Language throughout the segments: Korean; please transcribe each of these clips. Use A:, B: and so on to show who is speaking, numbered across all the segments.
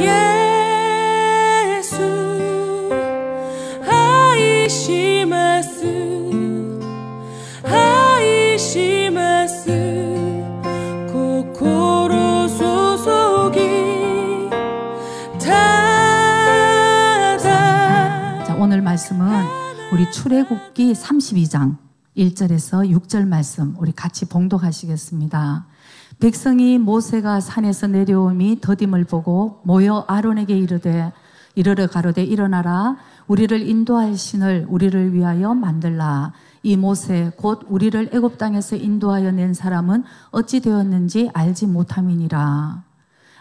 A: 예수 아이시마스 코코로 소속이 타다.
B: 자, 오늘 말씀은 우리 출애굽기 32장 1절에서 6절 말씀 우리 같이 봉독하시겠습니다. 백성이 모세가 산에서 내려오미 더딤을 보고 모여 아론에게 이르러 가로되 일어나라 우리를 인도할 신을 우리를 위하여 만들라. 이 모세 곧 우리를 애굽 땅에서 인도하여 낸 사람은 어찌 되었는지 알지 못함이니라.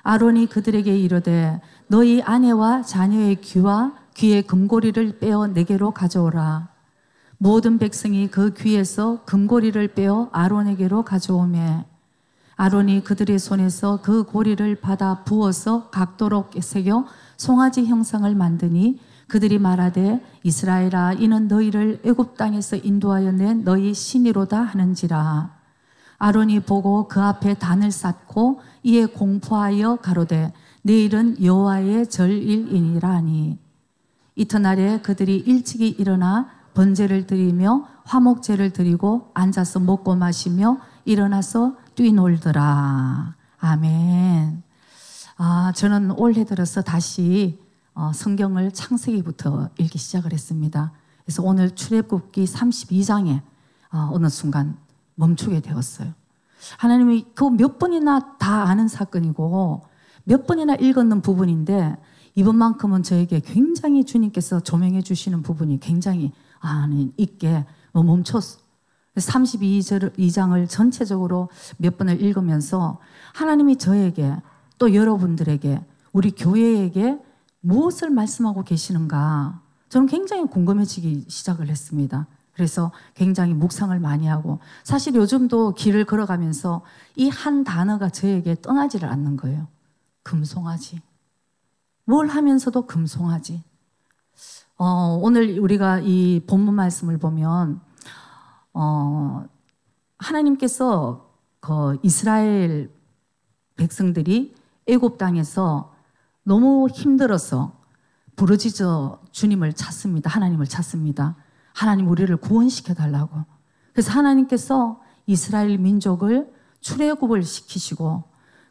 B: 아론이 그들에게 이르되 너희 아내와 자녀의 귀의 금고리를 빼어 내게로 가져오라. 모든 백성이 그 귀에서 금고리를 빼어 아론에게로 가져오매 아론이 그들의 손에서 그 고리를 받아 부어서 각도로 새겨 송아지 형상을 만드니 그들이 말하되 이스라엘아 이는 너희를 애굽 땅에서 인도하여 낸 너희 신이로다 하는지라. 아론이 보고 그 앞에 단을 쌓고 이에 공포하여 가로되 내일은 여호와의 절일이니라 하니 이튿날에 그들이 일찍이 일어나 번제를 드리며 화목제를 드리고 앉아서 먹고 마시며 일어나서 뛰놀더라. 아멘. 저는 올해 들어서 다시 성경을 창세기부터 읽기 시작을 했습니다. 그래서 오늘 출애굽기 32장에 어느 순간 멈추게 되었어요. 하나님이 그 몇 번이나 다 아는 사건이고 몇 번이나 읽었는 부분인데 이번만큼은 저에게 굉장히 주님께서 조명해 주시는 부분이 굉장히 있게 멈췄어. 32장을 전체적으로 몇 번을 읽으면서 하나님이 저에게 또 여러분들에게 우리 교회에게 무엇을 말씀하고 계시는가 저는 굉장히 궁금해지기 시작을 했습니다. 그래서 굉장히 묵상을 많이 하고 사실 요즘도 길을 걸어가면서 이 한 단어가 저에게 떠나지를 않는 거예요. 금송아지. 뭘 하면서도 금송아지. 오늘 우리가 이 본문 말씀을 보면 하나님께서 그 이스라엘 백성들이 애굽 땅에서 너무 힘들어서 부르짖어 주님을 찾습니다. 하나님을 찾습니다. 하나님 우리를 구원시켜 달라고. 그래서 하나님께서 이스라엘 민족을 출애굽을 시키시고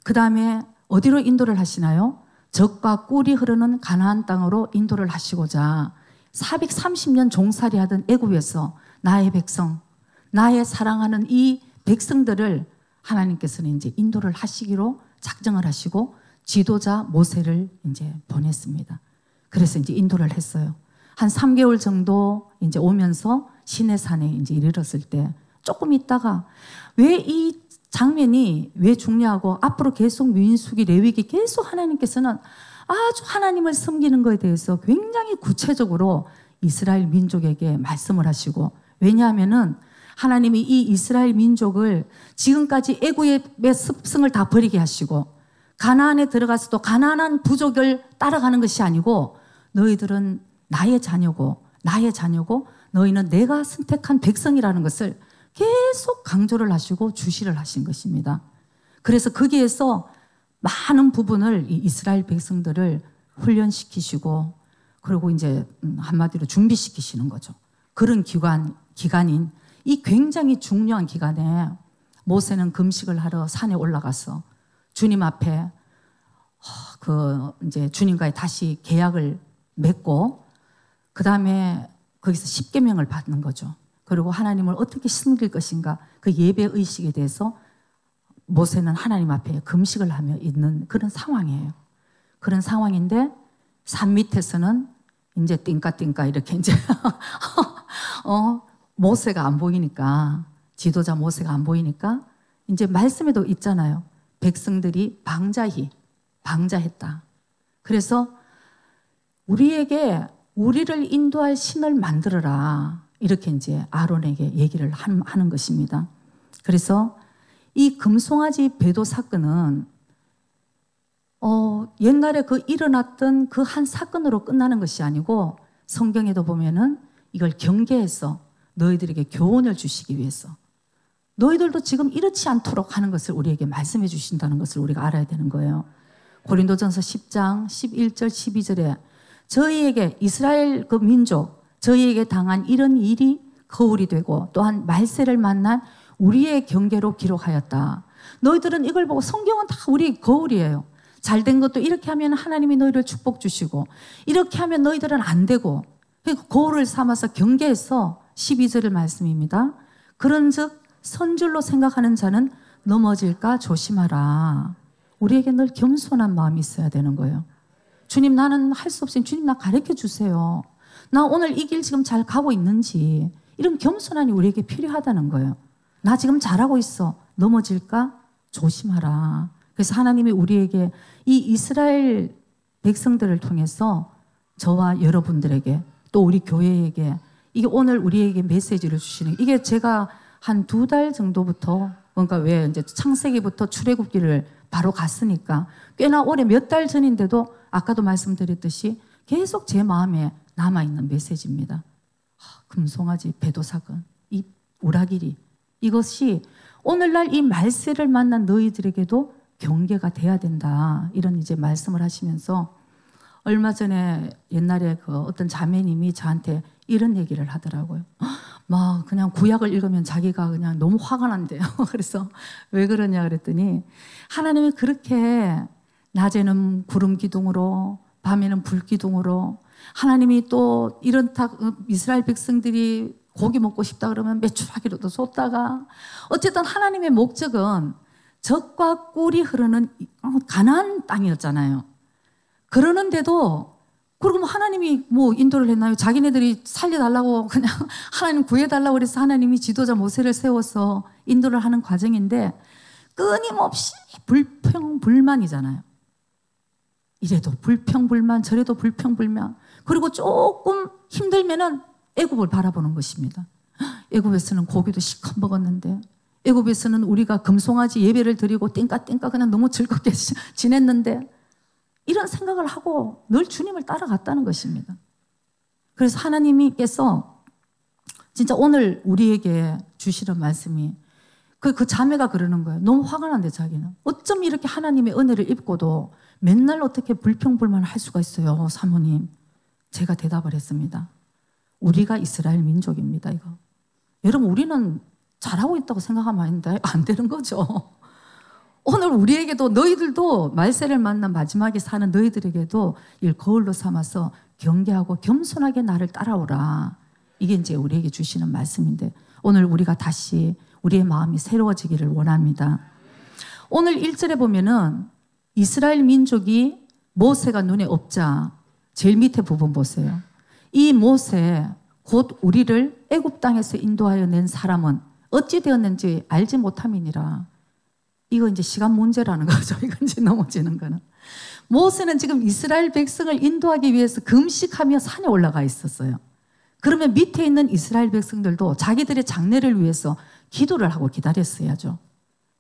B: 그 다음에 어디로 인도를 하시나요? 젖과 꿀이 흐르는 가나안 땅으로 인도를 하시고자 430년 종살이 하던 애굽에서 나의 백성, 나의 사랑하는 이 백성들을 하나님께서는 이제 인도를 하시기로 작정을 하시고 지도자 모세를 이제 보냈습니다. 그래서 이제 인도를 했어요. 한 3개월 정도 이제 오면서 시내산에 이제 이르렀을 때 조금 있다가 왜 이 장면이 왜 중요하고 앞으로 계속 민수기 레위기 계속 하나님께서는 아주 하나님을 섬기는 것에 대해서 굉장히 구체적으로 이스라엘 민족에게 말씀을 하시고 왜냐하면은 하나님이 이 이스라엘 민족을 지금까지 애굽의 습성을 다 버리게 하시고 가나안에 들어가서도 가나안 부족을 따라가는 것이 아니고 너희들은 나의 자녀고 너희는 내가 선택한 백성이라는 것을 계속 강조를 하시고 주시를 하신 것입니다. 그래서 거기에서 많은 부분을 이 이스라엘 백성들을 훈련시키시고 그리고 이제 한마디로 준비시키시는 거죠. 그런 기간인 이 굉장히 중요한 기간에 모세는 금식을 하러 산에 올라가서 주님 앞에 이제 주님과의 다시 계약을 맺고 그 다음에 거기서 십계명을 받는 거죠. 그리고 하나님을 어떻게 섬길 것인가 그 예배 의식에 대해서 모세는 하나님 앞에 금식을 하며 있는 그런 상황이에요. 그런 상황인데 산 밑에서는 이제 띵까띵까 이렇게 이제 모세가 안 보이니까 지도자 모세가 안 보이니까 이제 말씀에도 있잖아요. 백성들이 방자했다. 그래서 우리를 인도할 신을 만들어라. 이렇게 이제 아론에게 얘기를 하는 것입니다. 그래서 이 금송아지 배도 사건은 옛날에 그 일어났던 그 한 사건으로 끝나는 것이 아니고 성경에도 보면은 이걸 경계해서 너희들에게 교훈을 주시기 위해서 너희들도 지금 이렇지 않도록 하는 것을 우리에게 말씀해 주신다는 것을 우리가 알아야 되는 거예요. 고린도전서 10장 11절 12절에 저희에게 이스라엘 그 민족 저희에게 당한 이런 일이 거울이 되고 또한 말세를 만난 우리의 경계로 기록하였다. 너희들은 이걸 보고 성경은 다 우리 거울이에요. 잘된 것도 이렇게 하면 하나님이 너희를 축복 주시고 이렇게 하면 너희들은 안 되고 거울을 삼아서 경계해서 12절의 말씀입니다. 그런즉 선줄로 생각하는 자는 넘어질까 조심하라. 우리에게 늘 겸손한 마음이 있어야 되는 거예요. 주님 나는 할 수 없으니 주님 나 가르쳐 주세요. 나 오늘 이 길 지금 잘 가고 있는지 이런 겸손함이 우리에게 필요하다는 거예요. 나 지금 잘하고 있어. 넘어질까 조심하라. 그래서 하나님이 우리에게 이 이스라엘 백성들을 통해서 저와 여러분들에게 또 우리 교회에게 이게 오늘 우리에게 메시지를 주시는 이게 제가 한 2달 정도부터 그러니까 왜 이제 창세기부터 출애굽기를 바로 갔으니까 꽤나 오래 몇 달 전인데도 아까도 말씀드렸듯이 계속 제 마음에 남아있는 메시지입니다. 금송아지 배도사건 이 우라길이 이것이 오늘날 이 말세를 만난 너희들에게도 경계가 돼야 된다. 이런 이제 말씀을 하시면서 얼마 전에 옛날에 그 어떤 자매님이 저한테 이런 얘기를 하더라고요. 막 그냥 구약을 읽으면 자기가 그냥 너무 화가 난대요. 그래서 왜 그러냐 그랬더니 하나님이 그렇게 낮에는 구름 기둥으로 밤에는 불 기둥으로 하나님이 또 이런 이스라엘 백성들이 고기 먹고 싶다 그러면 메추라기로도 쏟다가 어쨌든 하나님의 목적은 젖과 꿀이 흐르는 가나안 땅이었잖아요. 그러는데도 그럼 하나님이 뭐 인도를 했나요? 자기네들이 살려달라고 그냥 하나님 구해달라고 그래서 하나님이 지도자 모세를 세워서 인도를 하는 과정인데 끊임없이 불평불만이잖아요. 이래도 불평불만 저래도 불평불만 그리고 조금 힘들면은 애굽을 바라보는 것입니다. 애굽에서는 고기도 실컷 먹었는데 애굽에서는 우리가 금송아지 예배를 드리고 띵까띵까 그냥 너무 즐겁게 지냈는데 이런 생각을 하고 늘 주님을 따라갔다는 것입니다. 그래서 하나님께서 진짜 오늘 우리에게 주시는 말씀이 그 자매가 그러는 거예요. 너무 화가 난대 자기는. 어쩜 이렇게 하나님의 은혜를 입고도 맨날 어떻게 불평불만을 할 수가 있어요 사모님. 제가 대답을 했습니다. 우리가 이스라엘 민족입니다. 이거 여러분 우리는 잘하고 있다고 생각하면 안 되는 거죠. 오늘 우리에게도 너희들도 말세를 만난 마지막에 사는 너희들에게도 이 거울로 삼아서 경계하고 겸손하게 나를 따라오라. 이게 이제 우리에게 주시는 말씀인데 오늘 우리가 다시 우리의 마음이 새로워지기를 원합니다. 오늘 1절에 보면은 이스라엘 민족이 모세가 눈에 없자 제일 밑에 부분 보세요. 이 모세 곧 우리를 애굽 땅에서 인도하여 낸 사람은 어찌 되었는지 알지 못함이니라. 이거 이제 시간 문제라는 거죠. 이건 이제 넘어지는 거는. 모세는 지금 이스라엘 백성을 인도하기 위해서 금식하며 산에 올라가 있었어요. 그러면 밑에 있는 이스라엘 백성들도 자기들의 장래를 위해서 기도를 하고 기다렸어야죠.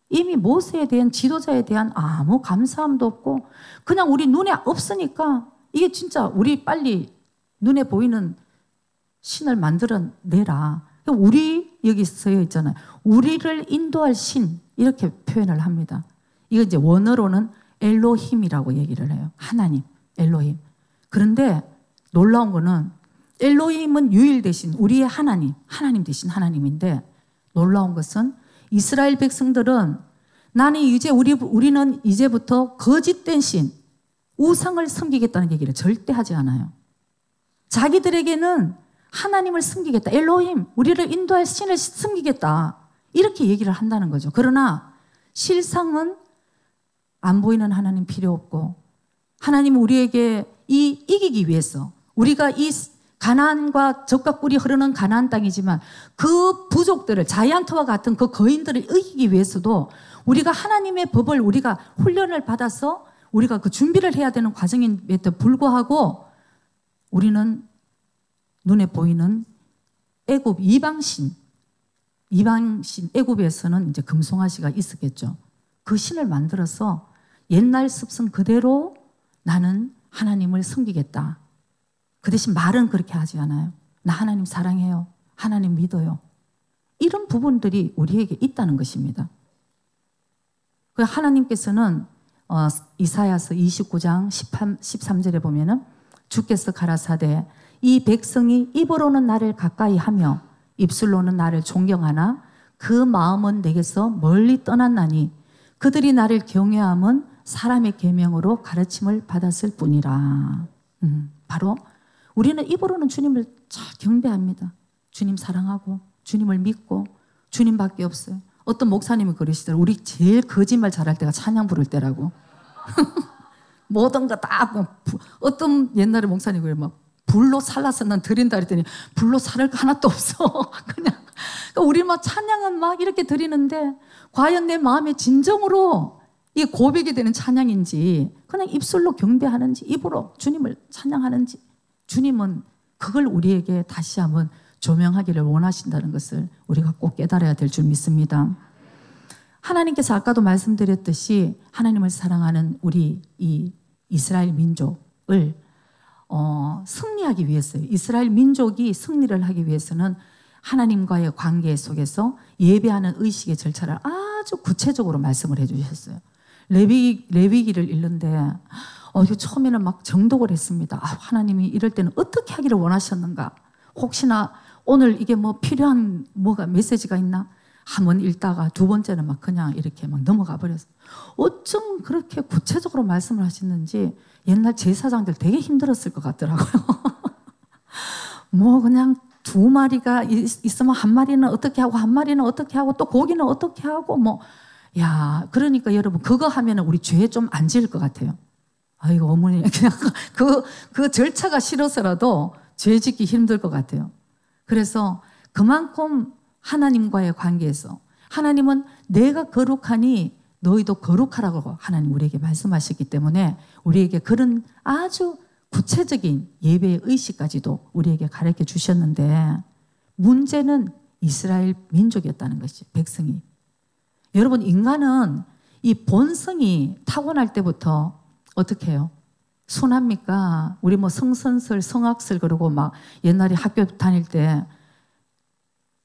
B: 이미 모세에 대한 지도자에 대한 아무 감사함도 없고 그냥 우리 눈에 없으니까 이게 진짜 우리 빨리 눈에 보이는 신을 만들어내라. 우리 여기 쓰여 있잖아요. 우리를 인도할 신 이렇게 표현을 합니다. 이거 이제 원어로는 엘로힘이라고 얘기를 해요. 하나님, 엘로힘. 그런데 놀라운 거는 엘로힘은 유일 대신 우리의 하나님, 하나님 대신 하나님인데 놀라운 것은 이스라엘 백성들은 나는 이제 우리는 이제부터 거짓된 신, 우상을 섬기겠다는 얘기를 절대 하지 않아요. 자기들에게는 하나님을 섬기겠다. 엘로힘, 우리를 인도할 신을 섬기겠다. 이렇게 얘기를 한다는 거죠. 그러나 실상은 안 보이는 하나님 필요 없고 하나님은 우리에게 이기기 위해서 우리가 이 가나안과 젖과 꿀이 흐르는 가나안 땅이지만 그 부족들을 자이언트와 같은 그 거인들을 이기기 위해서도 우리가 하나님의 법을 우리가 훈련을 받아서 우리가 그 준비를 해야 되는 과정임에도 불구하고 우리는 눈에 보이는 애굽 이방신 애굽에서는 이제 금송아지가 있었겠죠. 그 신을 만들어서 옛날 습성 그대로 나는 하나님을 섬기겠다. 그 대신 말은 그렇게 하지 않아요. 나 하나님 사랑해요. 하나님 믿어요. 이런 부분들이 우리에게 있다는 것입니다. 하나님께서는 이사야서 29장 13절에 보면은 주께서 가라사대 이 백성이 입으로는 나를 가까이 하며 입술로는 나를 존경하나 그 마음은 내게서 멀리 떠났나니 그들이 나를 경외함은 사람의 계명으로 가르침을 받았을 뿐이라. 바로 우리는 입으로는 주님을 잘 경배합니다. 주님 사랑하고 주님을 믿고 주님밖에 없어요. 어떤 목사님이 그러시더라고요. 우리 제일 거짓말 잘할 때가 찬양 부를 때라고. 모든 거 다 어떤 옛날에 목사님이 그래요. 막 불로 살라서 난 드린다 그랬더니 불로 살을 거 하나도 없어. 그냥 그러니까 우리 막 찬양은 막 이렇게 드리는데 과연 내 마음에 진정으로 이 고백이 되는 찬양인지 그냥 입술로 경배하는지 입으로 주님을 찬양하는지 주님은 그걸 우리에게 다시 한번 조명하기를 원하신다는 것을 우리가 꼭 깨달아야 될 줄 믿습니다. 하나님께서 아까도 말씀드렸듯이 하나님을 사랑하는 우리 이 이스라엘 민족을 승리하기 위해서요. 이스라엘 민족이 승리를 하기 위해서는 하나님과의 관계 속에서 예배하는 의식의 절차를 아주 구체적으로 말씀을 해주셨어요. 레위기를 읽는데 이거 처음에는 막 정독을 했습니다. 하나님이 이럴 때는 어떻게 하기를 원하셨는가? 혹시나 오늘 이게 뭐 필요한 뭐가 메시지가 있나? 한번 읽다가 두 번째는 막 그냥 이렇게 막 넘어가 버렸어요. 어쩜 그렇게 구체적으로 말씀을 하시는지 옛날 제사장들 되게 힘들었을 것 같더라고요. 뭐 그냥 두 마리가 있으면 한 마리는 어떻게 하고 한 마리는 어떻게 하고 또 고기는 어떻게 하고 뭐 야, 그러니까 여러분 그거 하면은 우리 죄 좀 안 지을 것 같아요. 아이고 어머니 그냥 그 절차가 싫어서라도 죄 짓기 힘들 것 같아요. 그래서 그만큼 하나님과의 관계에서 하나님은 내가 거룩하니 너희도 거룩하라고 하나님 우리에게 말씀하셨기 때문에 우리에게 그런 아주 구체적인 예배의 의식까지도 우리에게 가르쳐 주셨는데 문제는 이스라엘 민족이었다는 것이 백성이. 여러분 인간은 이 본성이 타고날 때부터 어떻게 해요? 순합니까? 우리 뭐 성선설, 성악설 그러고 막 옛날에 학교 다닐 때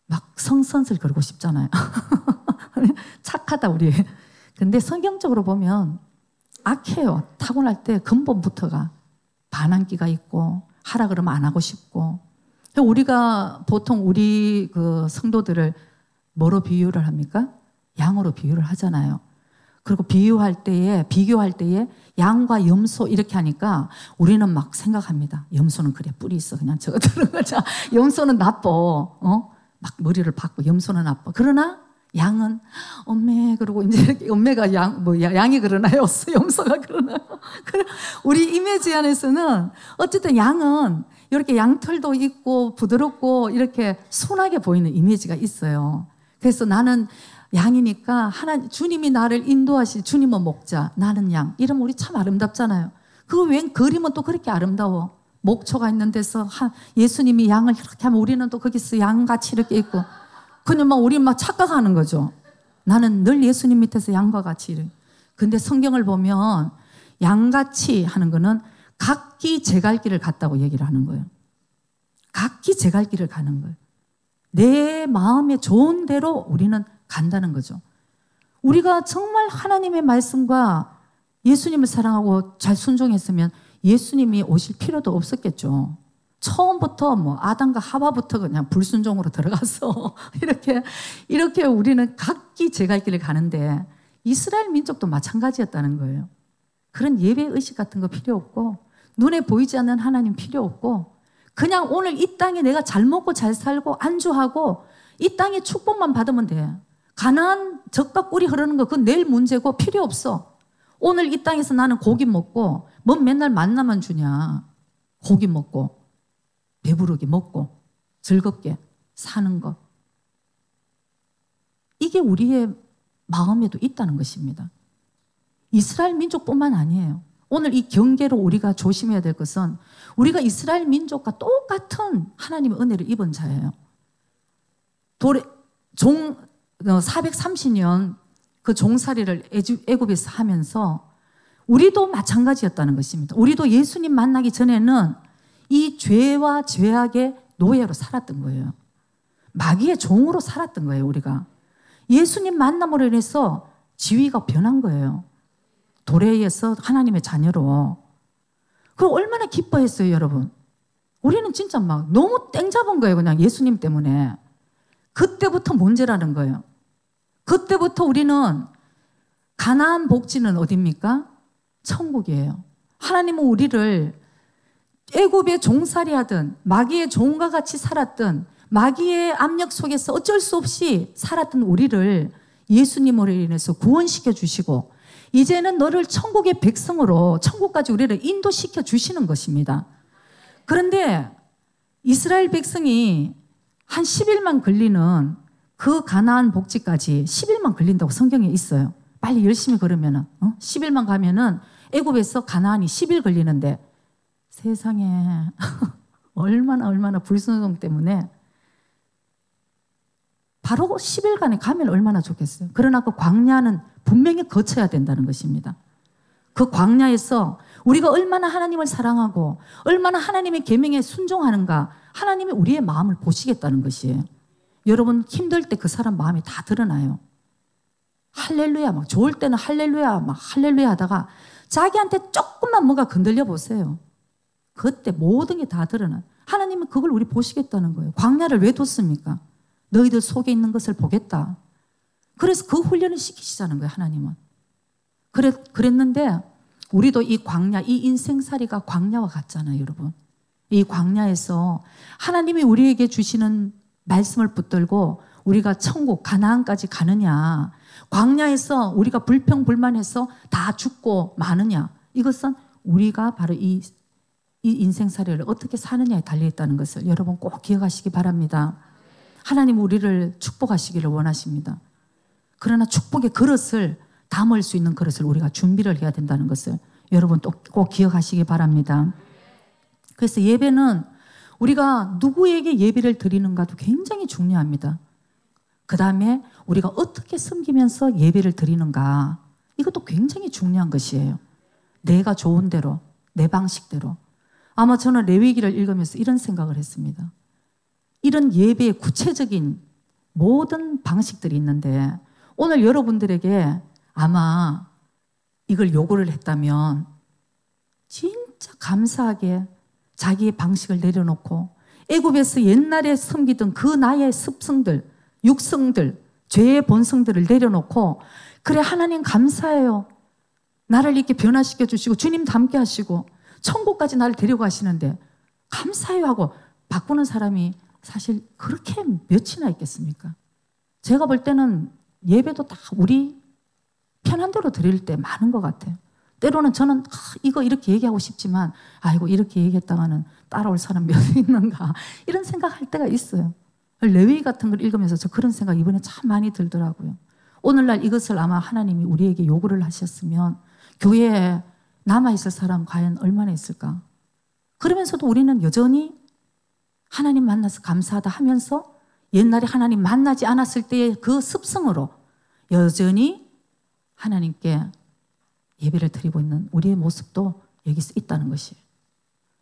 B: 막 성선설 그러고 싶잖아요. 착하다 우리. 근데 성경적으로 보면 악해요. 타고날 때 근본부터가 반항기가 있고 하라 그러면 안 하고 싶고. 우리가 보통 우리 그 성도들을 뭐로 비유를 합니까? 양으로 비유를 하잖아요. 그리고 비교할 때에 양과 염소 이렇게 하니까 우리는 막 생각합니다. 염소는 그래 뿔이 있어 그냥 저거 들은 거죠. 염소는 나빠. 막 머리를 박고 염소는 나빠. 그러나 양은 엄매 그러고 이제 엄매가 양이 그러나요? 염소가 그러나요? 우리 이미지 안에서는 어쨌든 양은 이렇게 양털도 있고 부드럽고 이렇게 순하게 보이는 이미지가 있어요. 그래서 나는 양이니까 주님이 나를 인도하시 주님은 목자 나는 양 이러면 우리 참 아름답잖아요. 그거 웬 그림은 또 그렇게 아름다워. 목초가 있는 데서 예수님이 양을 이렇게 하면 우리는 또 거기서 양같이 이렇게 있고 그냥 막 우리 막 착각하는 거죠. 나는 늘 예수님 밑에서 양과 같이 이래. 근데 성경을 보면 양같이 하는 거는 각기 제 갈 길을 갔다고 얘기를 하는 거예요. 각기 제 갈 길을 가는 거예요. 내 마음에 좋은 대로 우리는 간다는 거죠. 우리가 정말 하나님의 말씀과 예수님을 사랑하고 잘 순종했으면 예수님이 오실 필요도 없었겠죠. 처음부터 뭐 아담과 하와부터 그냥 불순종으로 들어가서 이렇게 우리는 각기 제 갈 길을 가는데 이스라엘 민족도 마찬가지였다는 거예요. 그런 예배 의식 같은 거 필요 없고 눈에 보이지 않는 하나님 필요 없고 그냥 오늘 이 땅에 내가 잘 먹고 잘 살고 안주하고 이 땅에 축복만 받으면 돼. 가나안 젖과 꿀이 흐르는 거 그건 내일 문제고 필요 없어. 오늘 이 땅에서 나는 고기 먹고 뭔 맨날 만나만 주냐. 고기 먹고 배부르게 먹고 즐겁게 사는 것. 이게 우리의 마음에도 있다는 것입니다. 이스라엘 민족뿐만 아니에요. 오늘 이 경계로 우리가 조심해야 될 것은 우리가 이스라엘 민족과 똑같은 하나님의 은혜를 입은 자예요. 430년 그 종살이를 애굽에서 하면서 우리도 마찬가지였다는 것입니다. 우리도 예수님 만나기 전에는 이 죄와 죄악의 노예로 살았던 거예요. 마귀의 종으로 살았던 거예요, 우리가. 예수님 만남으로 인해서 지위가 변한 거예요. 도래에서 하나님의 자녀로. 그럼 얼마나 기뻐했어요, 여러분. 우리는 진짜 막 너무 땡 잡은 거예요, 그냥 예수님 때문에. 그때부터 문제라는 거예요. 그때부터 우리는 가나안 복지는 어디입니까? 천국이에요. 하나님은 우리를 애굽의 종살이 하든 마귀의 종과 같이 살았든 마귀의 압력 속에서 어쩔 수 없이 살았던 우리를 예수님으로 인해서 구원시켜 주시고 이제는 너를 천국의 백성으로 천국까지 우리를 인도시켜 주시는 것입니다. 그런데 이스라엘 백성이 한 10일만 걸리는 그 가나안 복지까지 10일만 걸린다고 성경에 있어요. 빨리 열심히 걸으면은 10일만 가면은 애굽에서 가나안이 10일 걸리는데 세상에 얼마나 불순종 때문에 바로 10일간에 가면 얼마나 좋겠어요. 그러나 그 광야는 분명히 거쳐야 된다는 것입니다. 그 광야에서 우리가 얼마나 하나님을 사랑하고 얼마나 하나님의 계명에 순종하는가 하나님이 우리의 마음을 보시겠다는 것이에요. 여러분 힘들 때 그 사람 마음이 다 드러나요. 할렐루야 막 좋을 때는 할렐루야 막 할렐루야 하다가 자기한테 조금만 뭐가 건들려 보세요. 그때 모든 게 다 드러나. 하나님은 그걸 우리 보시겠다는 거예요. 광야를 왜 뒀습니까? 너희들 속에 있는 것을 보겠다. 그래서 그 훈련을 시키시자는 거예요, 하나님은. 그랬는데 우리도 이 광야, 이 인생살이가 광야와 같잖아요, 여러분. 이 광야에서 하나님이 우리에게 주시는 말씀을 붙들고 우리가 천국, 가나안까지 가느냐, 광야에서 우리가 불평불만해서 다 죽고 마느냐, 이것은 우리가 바로 이 인생살이를 어떻게 사느냐에 달려있다는 것을 여러분 꼭 기억하시기 바랍니다. 하나님 우리를 축복하시기를 원하십니다. 그러나 축복의 그릇을 담을 수 있는 그릇을 우리가 준비를 해야 된다는 것을 여러분 또 꼭 기억하시기 바랍니다. 그래서 예배는 우리가 누구에게 예배를 드리는가도 굉장히 중요합니다. 그 다음에 우리가 어떻게 섬기면서 예배를 드리는가, 이것도 굉장히 중요한 것이에요. 내가 좋은 대로, 내 방식대로. 아마 저는 레위기를 읽으면서 이런 생각을 했습니다. 이런 예배의 구체적인 모든 방식들이 있는데 오늘 여러분들에게 아마 이걸 요구를 했다면 진짜 감사하게 자기의 방식을 내려놓고 애굽에서 옛날에 섬기던 그 나의 습성들, 육성들, 죄의 본성들을 내려놓고 그래 하나님 감사해요. 나를 이렇게 변화시켜 주시고 주님도 함께 하시고 천국까지 나를 데려가시는데 감사해요 하고 바꾸는 사람이 사실 그렇게 몇이나 있겠습니까? 제가 볼 때는 예배도 다 우리 편한 대로 드릴 때 많은 것 같아요. 때로는 저는 이거 이렇게 얘기하고 싶지만 아이고 이렇게 얘기했다가는 따라올 사람 몇 있는가 이런 생각할 때가 있어요. 레위기 같은 걸 읽으면서 저 그런 생각 이번에 참 많이 들더라고요. 오늘날 이것을 아마 하나님이 우리에게 요구를 하셨으면 교회에 남아있을 사람 과연 얼마나 있을까? 그러면서도 우리는 여전히 하나님 만나서 감사하다 하면서 옛날에 하나님 만나지 않았을 때의 그 습성으로 여전히 하나님께 예배를 드리고 있는 우리의 모습도 여기서 있다는 것이에요.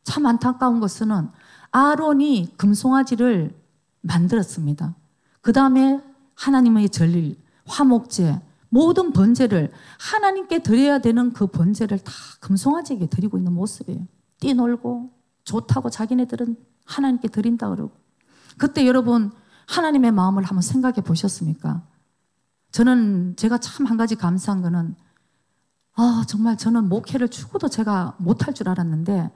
B: 참 안타까운 것은 아론이 금송아지를 만들었습니다. 그 다음에 하나님의 전릴, 화목제, 모든 번제를 하나님께 드려야 되는 그 번제를 다 금송아지에게 드리고 있는 모습이에요. 뛰놀고 좋다고 자기네들은 하나님께 드린다 그러고. 그때 여러분 하나님의 마음을 한번 생각해 보셨습니까? 제가 참 한 가지 감사한 거는 정말 저는 목회를 죽어도 제가 못할 줄 알았는데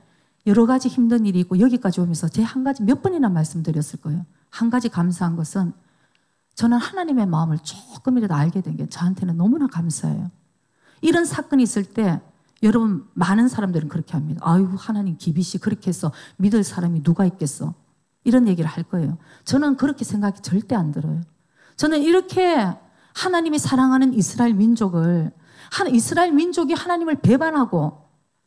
B: 여러 가지 힘든 일이 있고 여기까지 오면서 제 한 가지 몇 번이나 말씀드렸을 거예요. 한 가지 감사한 것은 저는 하나님의 마음을 조금이라도 알게 된 게 저한테는 너무나 감사해요. 이런 사건이 있을 때 여러분 많은 사람들은 그렇게 합니다. 아이고 하나님 기비시 그렇게 해서 믿을 사람이 누가 있겠어. 이런 얘기를 할 거예요. 저는 그렇게 생각이 절대 안 들어요. 저는 이렇게 하나님이 사랑하는 이스라엘 민족이 하나님을 배반하고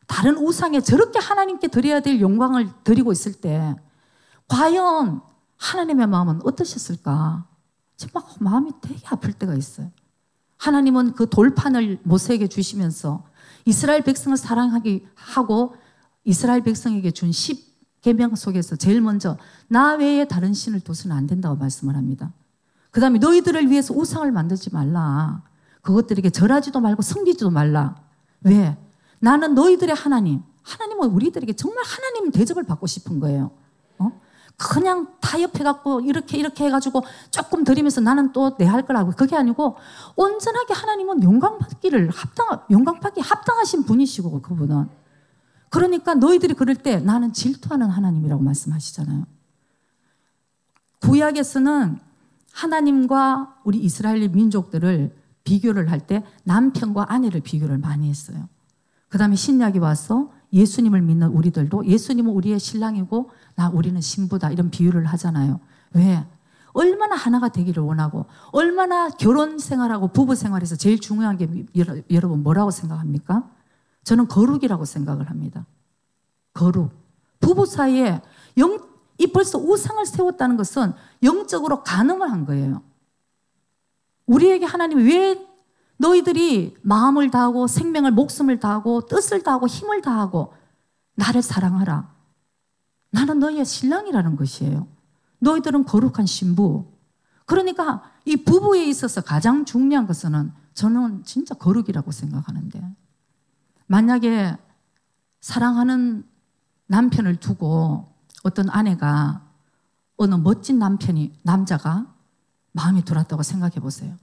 B: 다른 우상에 저렇게 하나님께 드려야 될 영광을 드리고 있을 때 과연 하나님의 마음은 어떠셨을까? 지금 막 마음이 되게 아플 때가 있어요. 하나님은 그 돌판을 모세에게 주시면서 이스라엘 백성을 사랑하게 하고 이스라엘 백성에게 준 10계명 속에서 제일 먼저 나 외에 다른 신을 둬서는 안 된다고 말씀을 합니다. 그 다음에 너희들을 위해서 우상을 만들지 말라. 그것들에게 절하지도 말고 섬기지도 말라. 왜? 나는 너희들의 하나님. 하나님은 우리들에게 정말 하나님 대접을 받고 싶은 거예요. 그냥 타협해갖고 이렇게 해가지고 조금 드리면서 나는 또 내 할 거라고. 그게 아니고 온전하게 하나님은 영광받기 합당하신 분이시고 그분은. 그러니까 너희들이 그럴 때 나는 질투하는 하나님이라고 말씀하시잖아요. 구약에서는 하나님과 우리 이스라엘 민족들을 비교를 할 때 남편과 아내를 비교를 많이 했어요. 그 다음에 신약이 와서 예수님을 믿는 우리들도 예수님은 우리의 신랑이고 우리는 신부다 이런 비유를 하잖아요. 왜? 얼마나 하나가 되기를 원하고 얼마나 결혼 생활하고 부부 생활에서 제일 중요한 게 여러분 뭐라고 생각합니까? 저는 거룩이라고 생각을 합니다. 거룩. 부부 사이에 이 벌써 우상을 세웠다는 것은 영적으로 간음을 한 거예요. 우리에게 하나님이 왜 너희들이 마음을 다하고 생명을 목숨을 다하고 뜻을 다하고 힘을 다하고 나를 사랑하라. 나는 너희의 신랑이라는 것이에요. 너희들은 거룩한 신부. 그러니까 이 부부에 있어서 가장 중요한 것은 저는 진짜 거룩이라고 생각하는데 만약에 사랑하는 남편을 두고 어떤 아내가 어느 멋진 남자가 마음에 들었다고 생각해 보세요.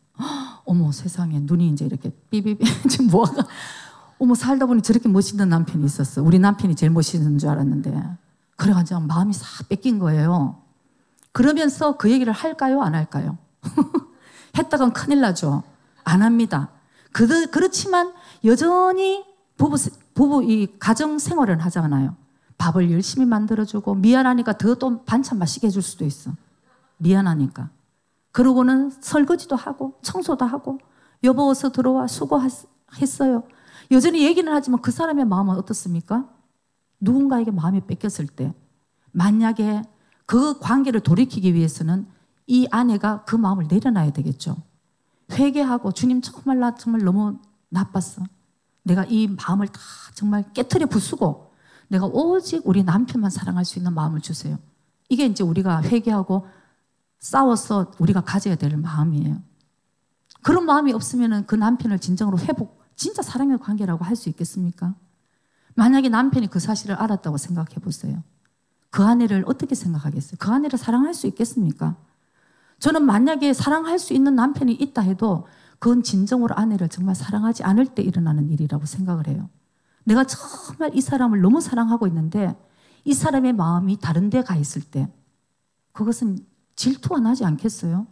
B: 어머 세상에 눈이 이제 이렇게 삐삐삐 지금 뭐가 어머 살다 보니 저렇게 멋있는 남편이 있었어. 우리 남편이 제일 멋있는 줄 알았는데 그래가지고 마음이 싹 뺏긴 거예요. 그러면서 그 얘기를 할까요? 안 할까요? 했다간 큰일 나죠. 안 합니다. 그렇지만 여전히 부부 이 가정 생활을 하잖아요. 밥을 열심히 만들어주고 미안하니까 더 또 반찬 맛있게 해줄 수도 있어. 미안하니까. 그러고는 설거지도 하고 청소도 하고 여보 어서 들어와 수고했어요. 여전히 얘기는 하지만 그 사람의 마음은 어떻습니까? 누군가에게 마음이 뺏겼을 때 만약에 그 관계를 돌이키기 위해서는 이 아내가 그 마음을 내려놔야 되겠죠. 회개하고 주님 정말 나 정말 너무 나빴어. 내가 이 마음을 다 정말 깨트려 부수고 내가 오직 우리 남편만 사랑할 수 있는 마음을 주세요. 이게 이제 우리가 회개하고 싸워서 우리가 가져야 될 마음이에요. 그런 마음이 없으면 그 남편을 진정으로 진짜 사랑의 관계라고 할 수 있겠습니까? 만약에 남편이 그 사실을 알았다고 생각해 보세요. 그 아내를 어떻게 생각하겠어요? 그 아내를 사랑할 수 있겠습니까? 저는 만약에 사랑할 수 있는 남편이 있다 해도 그건 진정으로 아내를 정말 사랑하지 않을 때 일어나는 일이라고 생각을 해요. 내가 정말 이 사람을 너무 사랑하고 있는데 이 사람의 마음이 다른 데 가 있을 때 그것은 질투가 나지 않겠어요?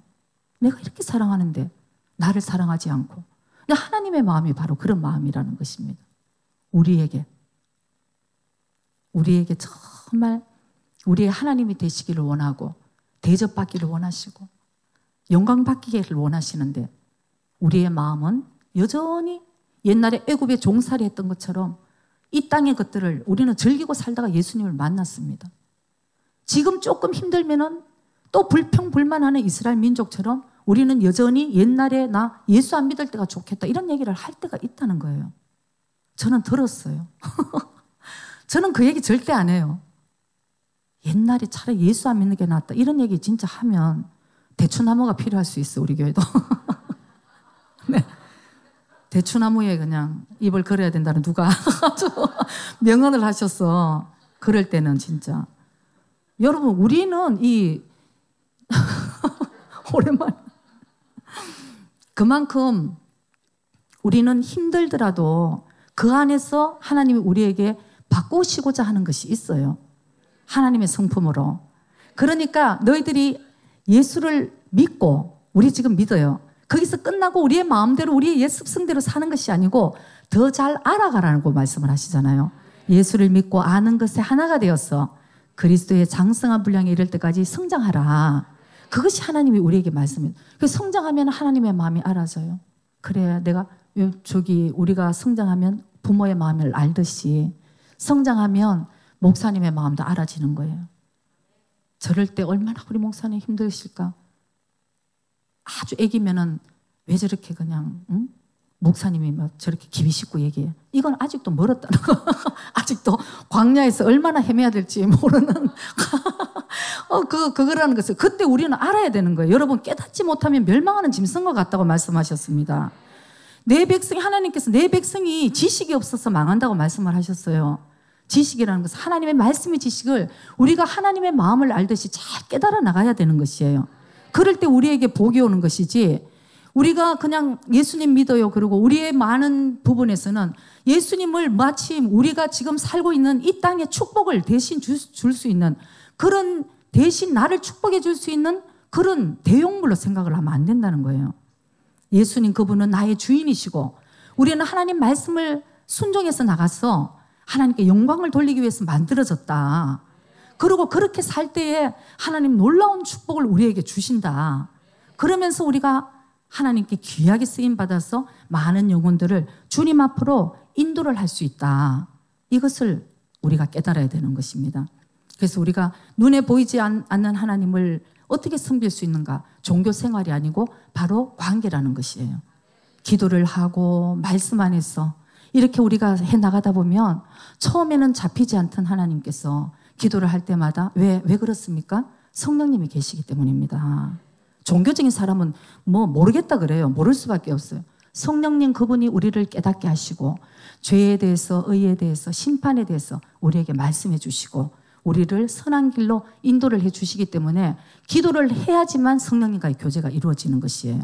B: 내가 이렇게 사랑하는데 나를 사랑하지 않고. 근데 하나님의 마음이 바로 그런 마음이라는 것입니다. 우리에게 정말 우리의 하나님이 되시기를 원하고 대접받기를 원하시고 영광받기를 원하시는데 우리의 마음은 여전히 옛날에 애굽에 종살이 했던 것처럼 이 땅의 것들을 우리는 즐기고 살다가 예수님을 만났습니다. 지금 조금 힘들면은 또 불평불만하는 이스라엘 민족처럼 우리는 여전히 옛날에 나 예수 안 믿을 때가 좋겠다 이런 얘기를 할 때가 있다는 거예요. 저는 들었어요. 저는 그 얘기 절대 안 해요. 옛날에 차라리 예수 안 믿는 게 낫다 이런 얘기 진짜 하면 대추나무가 필요할 수 있어 우리 교회도. 네. 대추나무에 그냥 입을 걸어야 된다는 누가 명언을 하셨어. 그럴 때는 진짜. 여러분 우리는 오랜만에 그만큼 우리는 힘들더라도 그 안에서 하나님이 우리에게 바꾸시고자 하는 것이 있어요. 하나님의 성품으로. 그러니까 너희들이 예수를 믿고 우리 지금 믿어요. 거기서 끝나고 우리의 마음대로 우리의 옛 습성대로 사는 것이 아니고 더 잘 알아가라고 말씀을 하시잖아요. 예수를 믿고 아는 것에 하나가 되어서 그리스도의 장성한 분량에 이를 때까지 성장하라. 그것이 하나님이 우리에게 말씀이에요. 성장하면 하나님의 마음이 알아져요. 그래 내가 우리가 성장하면 부모의 마음을 알듯이 성장하면 목사님의 마음도 알아지는 거예요. 저럴 때 얼마나 우리 목사님 힘드실까. 아주 애기면은 왜 저렇게 그냥 목사님이 막 저렇게 기비 씹고 얘기해. 이건 아직도 멀었다는 거. 아직도 광야에서 얼마나 헤매야 될지 모르는 그거라는 것을 그때 우리는 알아야 되는 거예요. 여러분 깨닫지 못하면 멸망하는 짐승과 같다고 말씀하셨습니다. 내 백성이, 하나님께서 내 백성이 지식이 없어서 망한다고 말씀을 하셨어요. 지식이라는 것은 하나님의 말씀의 지식을 우리가 하나님의 마음을 알듯이 잘 깨달아 나가야 되는 것이에요. 그럴 때 우리에게 복이 오는 것이지, 우리가 그냥 예수님 믿어요 그리고 우리의 많은 부분에서는 예수님을 마치 우리가 지금 살고 있는 이 땅의 축복을 대신 줄 수 있는, 그런 대신 나를 축복해 줄 수 있는 그런 대용물로 생각을 하면 안 된다는 거예요. 예수님 그분은 나의 주인이시고 우리는 하나님 말씀을 순종해서 나가서 하나님께 영광을 돌리기 위해서 만들어졌다. 그리고 그렇게 살 때에 하나님 놀라운 축복을 우리에게 주신다. 그러면서 우리가 하나님께 귀하게 쓰임받아서 많은 영혼들을 주님 앞으로 인도를 할 수 있다. 이것을 우리가 깨달아야 되는 것입니다. 그래서 우리가 눈에 보이지 않는 하나님을 어떻게 섬길 수 있는가? 종교 생활이 아니고 바로 관계라는 것이에요. 기도를 하고 말씀 안에서 이렇게 우리가 해나가다 보면 처음에는 잡히지 않던 하나님께서 기도를 할 때마다 왜 그렇습니까? 성령님이 계시기 때문입니다. 종교적인 사람은 뭐 모르겠다 그래요. 모를 수밖에 없어요. 성령님 그분이 우리를 깨닫게 하시고 죄에 대해서, 의에 대해서, 심판에 대해서 우리에게 말씀해 주시고 우리를 선한 길로 인도를 해 주시기 때문에 기도를 해야지만 성령님과의 교제가 이루어지는 것이에요.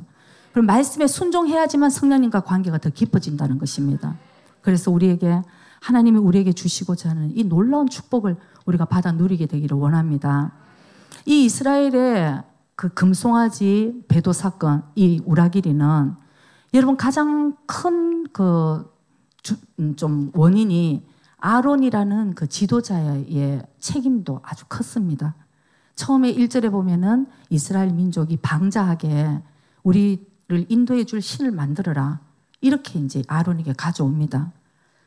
B: 그럼 말씀에 순종해야지만 성령님과 관계가 더 깊어진다는 것입니다. 그래서 우리에게 하나님이 우리에게 주시고자 하는 이 놀라운 축복을 우리가 받아 누리게 되기를 원합니다. 이 이스라엘의 그 금송아지 배도 사건, 이 우라길이는 여러분 가장 큰 좀 원인이 아론이라는 그 지도자의 책임도 아주 컸습니다. 처음에 1절에 보면은 이스라엘 민족이 방자하게 우리를 인도해 줄 신을 만들어라. 이렇게 이제 아론에게 가져옵니다.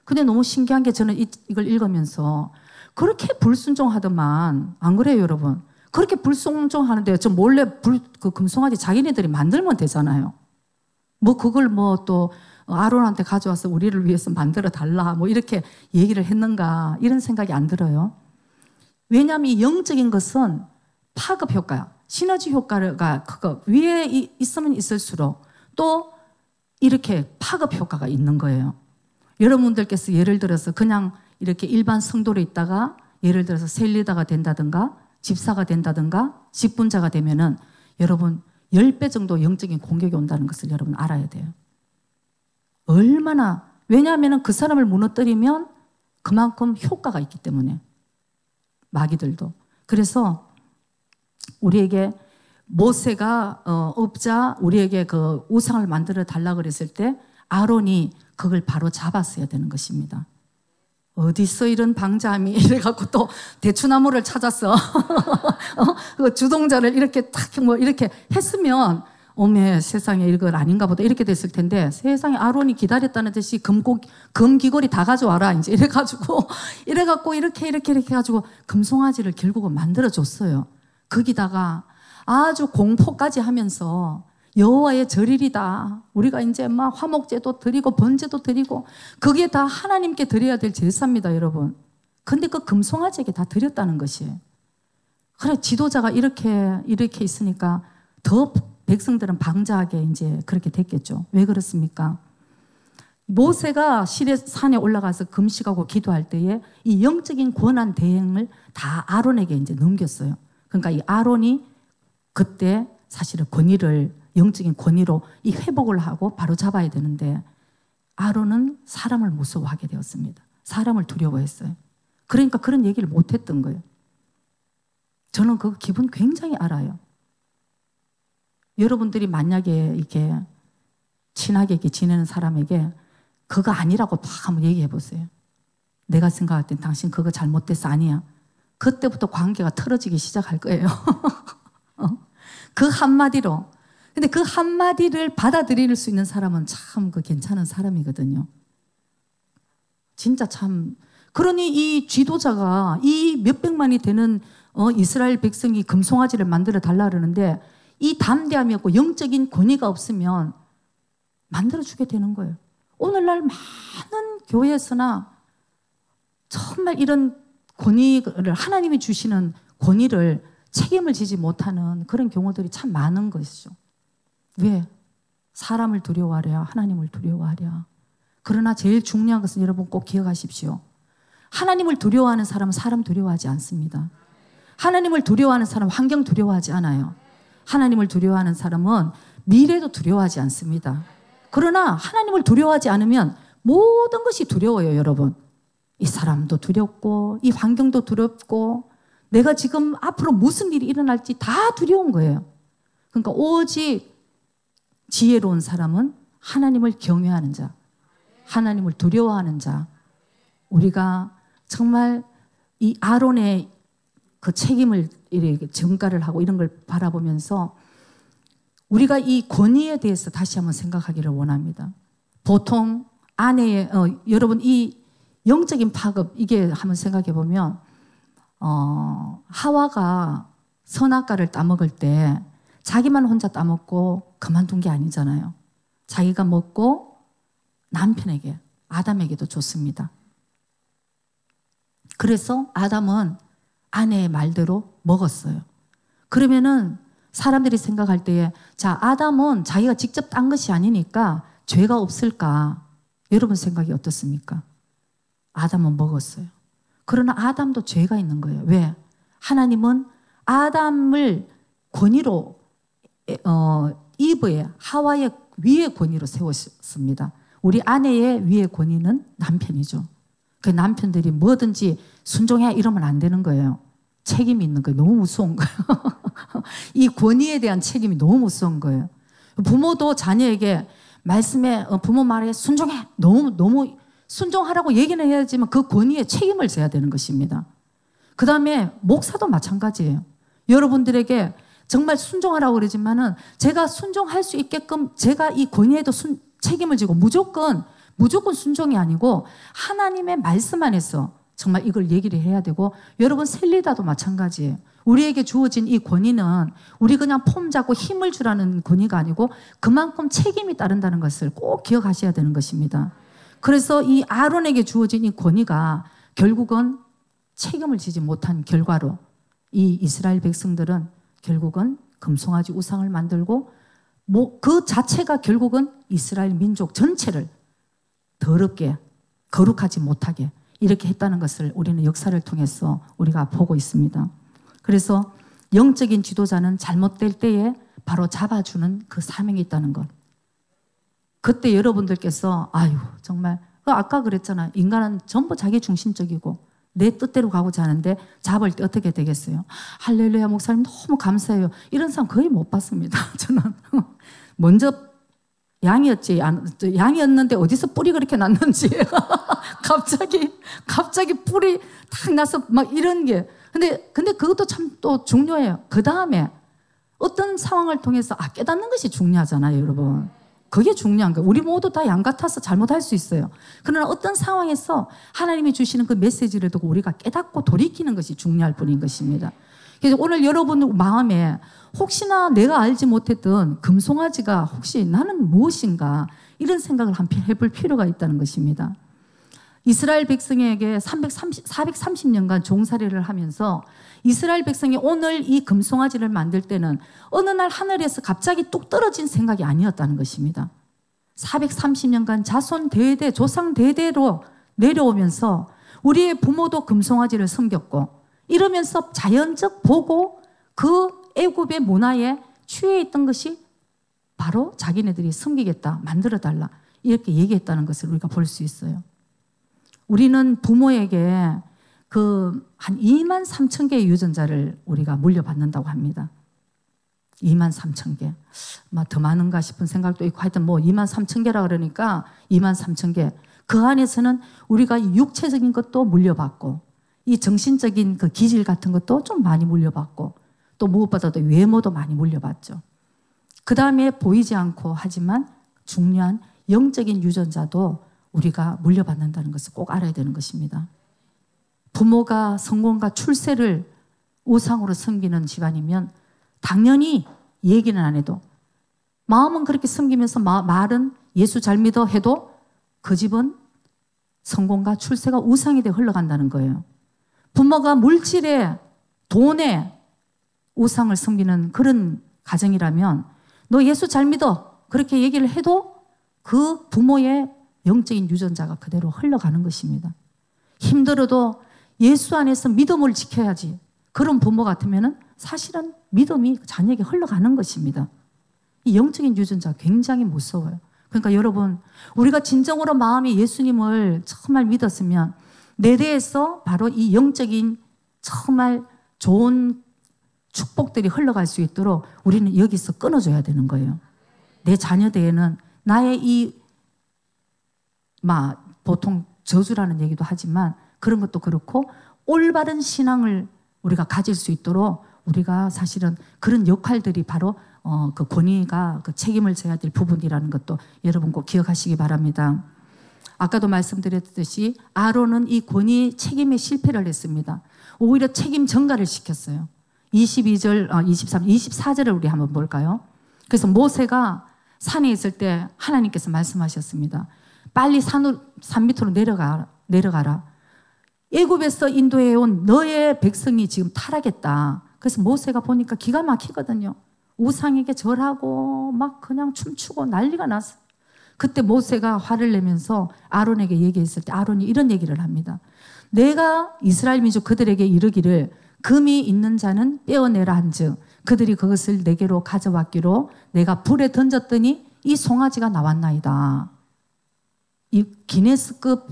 B: 근데 너무 신기한 게 저는 이걸 읽으면서 그렇게 불순종하더만, 안 그래요, 여러분? 그렇게 불순종하는데 저 몰래 그 금송아지 자기네들이 만들면 되잖아요. 뭐 그걸 뭐 또 아론한테 가져와서 우리를 위해서 만들어 달라 뭐 이렇게 얘기를 했는가, 이런 생각이 안 들어요. 왜냐하면 이 영적인 것은 파급 효과, 시너지 효과가 그거 위에 있으면 있을수록 또 이렇게 파급 효과가 있는 거예요. 여러분들께서 예를 들어서 그냥 이렇게 일반 성도로 있다가 예를 들어서 셀리다가 된다든가 집사가 된다든가 직분자가 되면은 여러분 10배 정도 영적인 공격이 온다는 것을 여러분 알아야 돼요. 얼마나, 왜냐하면 그 사람을 무너뜨리면 그만큼 효과가 있기 때문에, 마귀들도. 그래서 우리에게 모세가 없자 우리에게 그 우상을 만들어 달라 그랬을 때 아론이 그걸 바로 잡았어야 되는 것입니다. 어디서 이런 방자함이 이래갖고 또 대추나무를 찾았어. 그 주동자를 이렇게 탁 뭐 이렇게 했으면 어메 세상에 이건 아닌가 보다 이렇게 됐을 텐데, 세상에 아론이 기다렸다는 듯이 금귀걸이 다 가져와라 이제 이래갖고 이렇게 해가지고 금송아지를 결국은 만들어줬어요. 거기다가 아주 공포까지 하면서 여호와의 절일이다. 우리가 이제 막 화목제도 드리고 번제도 드리고 그게 다 하나님께 드려야 될 제사입니다, 여러분. 근데 그 금송아지에게 다 드렸다는 것이에요. 그래, 지도자가 이렇게 있으니까 더 백성들은 방자하게 이제 그렇게 됐겠죠. 왜 그렇습니까? 모세가 산에 올라가서 금식하고 기도할 때에 이 영적인 권한 대행을 다 아론에게 이제 넘겼어요. 그러니까 이 아론이 그때 사실은 권위를, 영적인 권위로 이 회복을 하고 바로 잡아야 되는데 아론은 사람을 무서워하게 되었습니다. 사람을 두려워했어요. 그러니까 그런 얘기를 못했던 거예요. 저는 그 기분 굉장히 알아요. 여러분들이 만약에 이렇게 친하게 이렇게 지내는 사람에게 그거 아니라고 막 한번 얘기해 보세요. 내가 생각할 땐 당신 그거 잘못됐어. 아니야. 그때부터 관계가 틀어지기 시작할 거예요. 그 한마디로. 근데 그 한마디를 받아들일 수 있는 사람은 참 그 괜찮은 사람이거든요. 진짜 참. 그러니 이 지도자가 이 몇백만이 되는 이스라엘 백성이 금송아지를 만들어 달라 그러는데 이 담대함이 없고 영적인 권위가 없으면 만들어주게 되는 거예요. 오늘날 많은 교회에서나 정말 이런 권위를, 하나님이 주시는 권위를 책임을 지지 못하는 그런 경우들이 참 많은 것이죠. 왜? 사람을 두려워하랴, 하나님을 두려워하랴. 그러나 제일 중요한 것은 여러분 꼭 기억하십시오. 하나님을 두려워하는 사람은 사람 두려워하지 않습니다. 하나님을 두려워하는 사람은 환경 두려워하지 않아요. 하나님을 두려워하는 사람은 미래도 두려워하지 않습니다. 그러나 하나님을 두려워하지 않으면 모든 것이 두려워요, 여러분. 이 사람도 두렵고 이 환경도 두렵고 내가 지금 앞으로 무슨 일이 일어날지 다 두려운 거예요. 그러니까 오직 지혜로운 사람은 하나님을 경외하는 자, 하나님을 두려워하는 자. 우리가 정말 이 아론의 그 책임을 이렇게 전가를 하고 이런 걸 바라보면서 우리가 이 권위에 대해서 다시 한번 생각하기를 원합니다. 보통 아내의 여러분 이 영적인 파급 이게 한번 생각해 보면 하와가 선악과를 따먹을 때 자기만 혼자 따먹고 그만둔 게 아니잖아요. 자기가 먹고 남편에게 아담에게도 줬습니다. 그래서 아담은 아내의 말대로 먹었어요. 그러면은 사람들이 생각할 때에 자 아담은 자기가 직접 딴 것이 아니니까 죄가 없을까? 여러분 생각이 어떻습니까? 아담은 먹었어요. 그러나 아담도 죄가 있는 거예요. 왜? 하나님은 아담을 권위로 이브의 하와의 위의 권위로 세웠습니다. 우리 아내의 위의 권위는 남편이죠. 그 남편들이 뭐든지 순종해 이러면 안 되는 거예요. 책임이 있는 거예요. 너무 무서운 거예요. 이 권위에 대한 책임이 너무 무서운 거예요. 부모도 자녀에게 말씀에 부모 말에 순종해. 너무 순종하라고 얘기는 해야지만 그 권위에 책임을 져야 되는 것입니다. 그 다음에 목사도 마찬가지예요. 여러분들에게 정말 순종하라고 그러지만은 제가 순종할 수 있게끔 제가 이 권위에도 책임을 지고 무조건 순종이 아니고 하나님의 말씀 안에서 정말 이걸 얘기를 해야 되고 여러분 셀리다도 마찬가지예요. 우리에게 주어진 이 권위는 우리 그냥 폼 잡고 힘을 주라는 권위가 아니고 그만큼 책임이 따른다는 것을 꼭 기억하셔야 되는 것입니다. 그래서 이 아론에게 주어진 이 권위가 결국은 책임을 지지 못한 결과로 이 이스라엘 백성들은 결국은 금송아지 우상을 만들고 그 자체가 결국은 이스라엘 민족 전체를 더럽게 거룩하지 못하게 이렇게 했다는 것을 우리는 역사를 통해서 우리가 보고 있습니다. 그래서 영적인 지도자는 잘못될 때에 바로 잡아주는 그 사명이 있다는 것. 그때 여러분들께서 아유 정말 아까 그랬잖아요. 인간은 전부 자기 중심적이고 내 뜻대로 가고자 하는데 잡을 때 어떻게 되겠어요? 할렐루야 목사님 너무 감사해요. 이런 사람 거의 못 봤습니다. 저는 먼저 양이었는데 어디서 뿔이 그렇게 났는지 갑자기 뿔이 탁 나서 막 이런 게 근데 그것도 참 또 중요해요. 그 다음에 어떤 상황을 통해서 깨닫는 것이 중요하잖아요, 여러분. 그게 중요한 거예요. 우리 모두 다 양 같아서 잘못할 수 있어요. 그러나 어떤 상황에서 하나님이 주시는 그 메시지를 두고 우리가 깨닫고 돌이키는 것이 중요할 뿐인 것입니다. 그래서 오늘 여러분 마음에 혹시나 내가 알지 못했던 금송아지가 혹시 나는 무엇인가 이런 생각을 한번 해볼 필요가 있다는 것입니다. 이스라엘 백성에게 430년간 종살이를 하면서 이스라엘 백성이 오늘 이 금송아지를 만들 때는 어느 날 하늘에서 갑자기 뚝 떨어진 생각이 아니었다는 것입니다. 430년간 자손 대대 조상 대대로 내려오면서 우리의 부모도 금송아지를 섬겼고 이러면서 자연적 보고 그 애굽의 문화에 취해 있던 것이 바로 자기네들이 섬기겠다, 만들어달라 이렇게 얘기했다는 것을 우리가 볼 수 있어요. 우리는 부모에게 한 2만 3천 개의 유전자를 우리가 물려받는다고 합니다. 2만 3천 개. 더 많은가 싶은 생각도 있고 하여튼 2만 3천 개라 그러니까 2만 3천 개. 그 안에서는 우리가 육체적인 것도 물려받고 이 정신적인 그 기질 같은 것도 좀 많이 물려받고 또 무엇보다도 외모도 많이 물려받죠. 그 다음에 보이지 않고 하지만 중요한 영적인 유전자도 우리가 물려받는다는 것을 꼭 알아야 되는 것입니다. 부모가 성공과 출세를 우상으로 섬기는 집안이면 당연히 얘기는 안 해도 마음은 그렇게 섬기면서 말은 예수 잘 믿어 해도 그 집은 성공과 출세가 우상이 되어 흘러간다는 거예요. 부모가 물질에 돈에 우상을 섬기는 그런 가정이라면 너 예수 잘 믿어 그렇게 얘기를 해도 그 부모의 영적인 유전자가 그대로 흘러가는 것입니다. 힘들어도 예수 안에서 믿음을 지켜야지. 그런 부모 같으면 사실은 믿음이 자녀에게 흘러가는 것입니다. 이 영적인 유전자가 굉장히 무서워요. 그러니까 여러분, 우리가 진정으로 마음에 예수님을 정말 믿었으면 내 대에서 바로 이 영적인 정말 좋은 축복들이 흘러갈 수 있도록 우리는 여기서 끊어줘야 되는 거예요. 내 자녀 대에는 나의 보통 저주라는 얘기도 하지만 그런 것도 그렇고 올바른 신앙을 우리가 가질 수 있도록 우리가 사실은 그런 역할들이 바로 그 권위가 그 책임을 져야 될 부분이라는 것도 여러분 꼭 기억하시기 바랍니다. 아까도 말씀드렸듯이 아론은 이 권위 책임에 실패를 했습니다. 오히려 책임 전가를 시켰어요. 22절, 23, 24절을 우리 한번 볼까요? 그래서 모세가 산에 있을 때 하나님께서 말씀하셨습니다. 빨리 산 밑으로 내려가라. 애굽에서 인도해온 너의 백성이 지금 타락했다. 그래서 모세가 보니까 기가 막히거든요. 우상에게 절하고 막 그냥 춤추고 난리가 났어. 그때 모세가 화를 내면서 아론에게 얘기했을 때 아론이 이런 얘기를 합니다. 내가 이스라엘 민족 그들에게 이르기를 금이 있는 자는 떼어내라 한즉 그들이 그것을 내게로 가져왔기로 내가 불에 던졌더니 이 송아지가 나왔나이다. 이 기네스급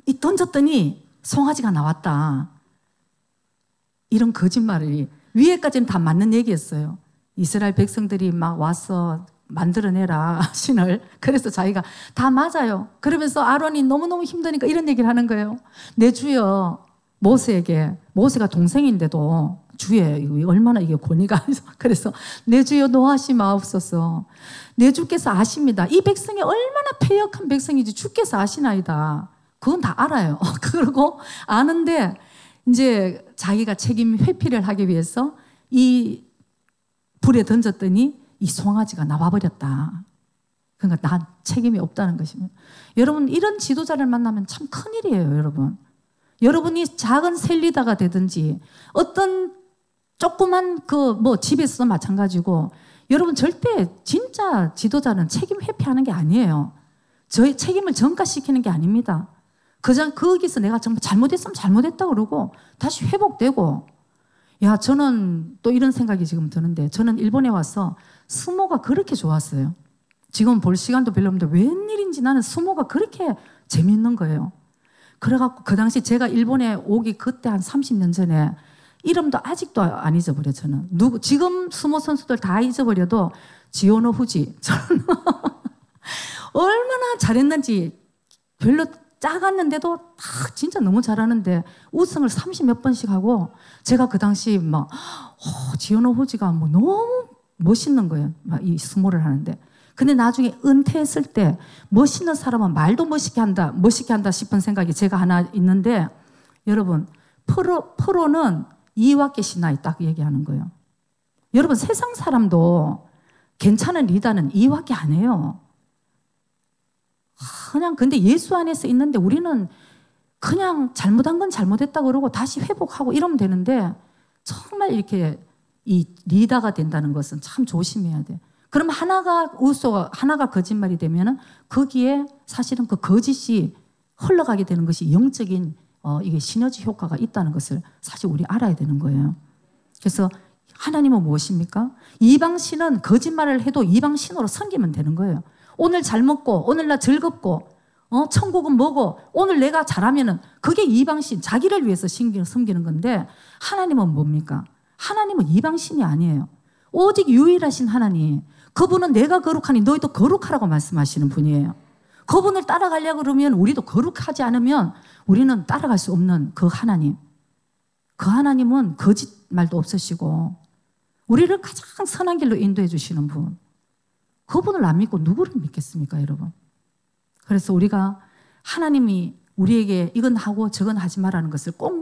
B: 이 던졌더니 송아지가 나왔다. 이런 거짓말이 위에까지는 다 맞는 얘기였어요. 이스라엘 백성들이 막 와서 만들어내라 신을. 그래서 자기가 다 맞아요. 그러면서 아론이 너무너무 힘드니까 이런 얘기를 하는 거예요. 내 주여 모세에게, 모세가 동생인데도 주여 얼마나 이게 권위가 그래서 내 주여 노하시 마옵소서. 내 주께서 아십니다. 이 백성이 얼마나 패역한 백성인지 주께서 아시나이다. 그건 다 알아요. 그러고 아는데 이제 자기가 책임 회피를 하기 위해서 이 불에 던졌더니 이 송아지가 나와버렸다. 그러니까 난 책임이 없다는 것입니다. 여러분 이런 지도자를 만나면 참 큰일이에요. 여러분. 여러분이 작은 셀리다가 되든지 어떤 조그만 집에서 마찬가지고 여러분 절대 진짜 지도자는 책임 회피하는 게 아니에요. 저희 책임을 전가시키는 게 아닙니다. 거기서 내가 정말 잘못했으면 잘못했다 그러고 다시 회복되고. 야, 저는 또 이런 생각이 지금 드는데 저는 일본에 와서 수모가 그렇게 좋았어요. 지금 볼 시간도 별로 없는데 웬일인지 나는 수모가 그렇게 재밌는 거예요. 그래갖고 그 당시 제가 일본에 오기 그때 한 30년 전에 이름도 아직도 안 잊어버려 저는. 지금 수모 선수들 다 잊어버려도 지오노 후지 저는 얼마나 잘했는지 별로 작았는데도 진짜 너무 잘하는데 우승을 30몇 번씩 하고 제가 그 당시 지오노 후지가 너무 멋있는 거예요. 이 수모를 하는데. 근데 나중에 은퇴했을 때 멋있는 사람은 말도 멋있게 한다 싶은 생각이 제가 하나 있는데 여러분 프로는 이와케 시나이 딱 얘기하는 거예요. 여러분 세상 사람도 괜찮은 리더는 이와케 안 해요. 그냥 근데 예수 안에서 있는데 우리는 그냥 잘못한 건 잘못했다 그러고 다시 회복하고 이러면 되는데 정말 이렇게 이 리더가 된다는 것은 참 조심해야 돼. 그럼 하나가 하나가 거짓말이 되면은 거기에 사실은 그 거짓이 흘러가게 되는 것이 영적인 이게 시너지 효과가 있다는 것을 사실 우리 알아야 되는 거예요. 그래서 하나님은 무엇입니까? 이방신은 거짓말을 해도 이방신으로 섬기면 되는 거예요. 오늘 잘 먹고 오늘 나 즐겁고 천국은 뭐고 오늘 내가 잘하면은 그게 이방신 자기를 위해서 섬기는 건데 하나님은 뭡니까? 하나님은 이방신이 아니에요. 오직 유일하신 하나님 그분은 내가 거룩하니 너희도 거룩하라고 말씀하시는 분이에요. 그분을 따라가려고 그러면 우리도 거룩하지 않으면 우리는 따라갈 수 없는 그 하나님. 그 하나님은 거짓말도 없으시고 우리를 가장 선한 길로 인도해 주시는 분. 그분을 안 믿고 누구를 믿겠습니까, 여러분? 그래서 우리가 하나님이 우리에게 이건 하고 저건 하지 말라는 것을 꼭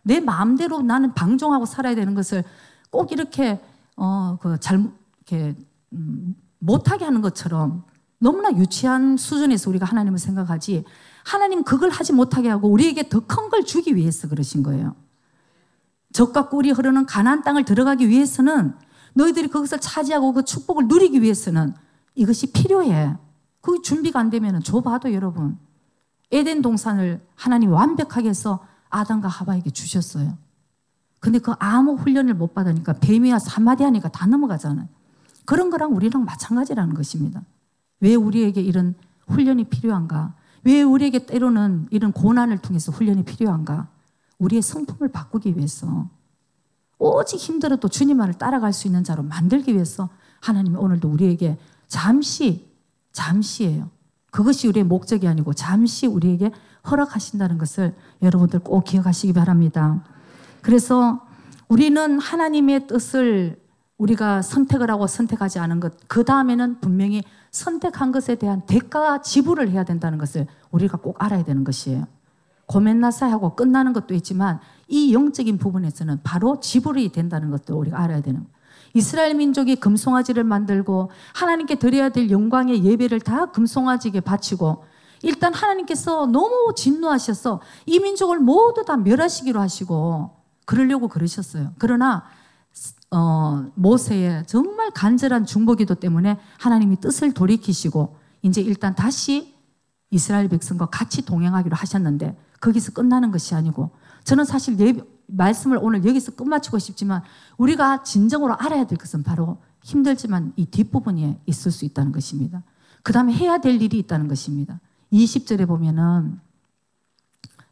B: 내 마음대로 나는 방종하고 살아야 되는 것을 꼭 이렇게 못하게 하는 것처럼 너무나 유치한 수준에서 우리가 하나님을 생각하지 하나님 그걸 하지 못하게 하고 우리에게 더 큰 걸 주기 위해서 그러신 거예요. 적과 꿀이 흐르는 가나안 땅을 들어가기 위해서는 너희들이 그것을 차지하고 그 축복을 누리기 위해서는 이것이 필요해. 그 준비가 안 되면 줘봐도 여러분. 에덴 동산을 하나님이 완벽하게 해서 아담과 하와에게 주셨어요. 근데 그 아무 훈련을 못 받으니까 뱀이와 한마디 하니까 다 넘어가잖아요. 그런 거랑 우리랑 마찬가지라는 것입니다. 왜 우리에게 이런 훈련이 필요한가? 왜 우리에게 때로는 이런 고난을 통해서 훈련이 필요한가? 우리의 성품을 바꾸기 위해서, 오직 힘들어도 주님만을 따라갈 수 있는 자로 만들기 위해서 하나님이 오늘도 우리에게 잠시예요. 그것이 우리의 목적이 아니고 잠시 우리에게 허락하신다는 것을 여러분들 꼭 기억하시기 바랍니다. 그래서 우리는 하나님의 뜻을 우리가 선택을 하고 선택하지 않은 것, 그 다음에는 분명히 선택한 것에 대한 대가 지불을 해야 된다는 것을 우리가 꼭 알아야 되는 것이에요. 고멘나사하고 끝나는 것도 있지만 이 영적인 부분에서는 바로 지불이 된다는 것도 우리가 알아야 되는 거예요. 이스라엘 민족이 금송아지를 만들고 하나님께 드려야 될 영광의 예배를 다 금송아지에게 바치고, 일단 하나님께서 너무 진노하셔서 이 민족을 모두 다 멸하시기로 하시고 그러려고 그러셨어요. 그러나 모세의 정말 간절한 중보기도 때문에 하나님이 뜻을 돌이키시고 이제 일단 다시 이스라엘 백성과 같이 동행하기로 하셨는데, 거기서 끝나는 것이 아니고, 저는 사실 말씀을 오늘 여기서 끝마치고 싶지만 우리가 진정으로 알아야 될 것은 바로 힘들지만 이 뒷부분에 있을 수 있다는 것입니다. 그 다음에 해야 될 일이 있다는 것입니다. 20절에 보면은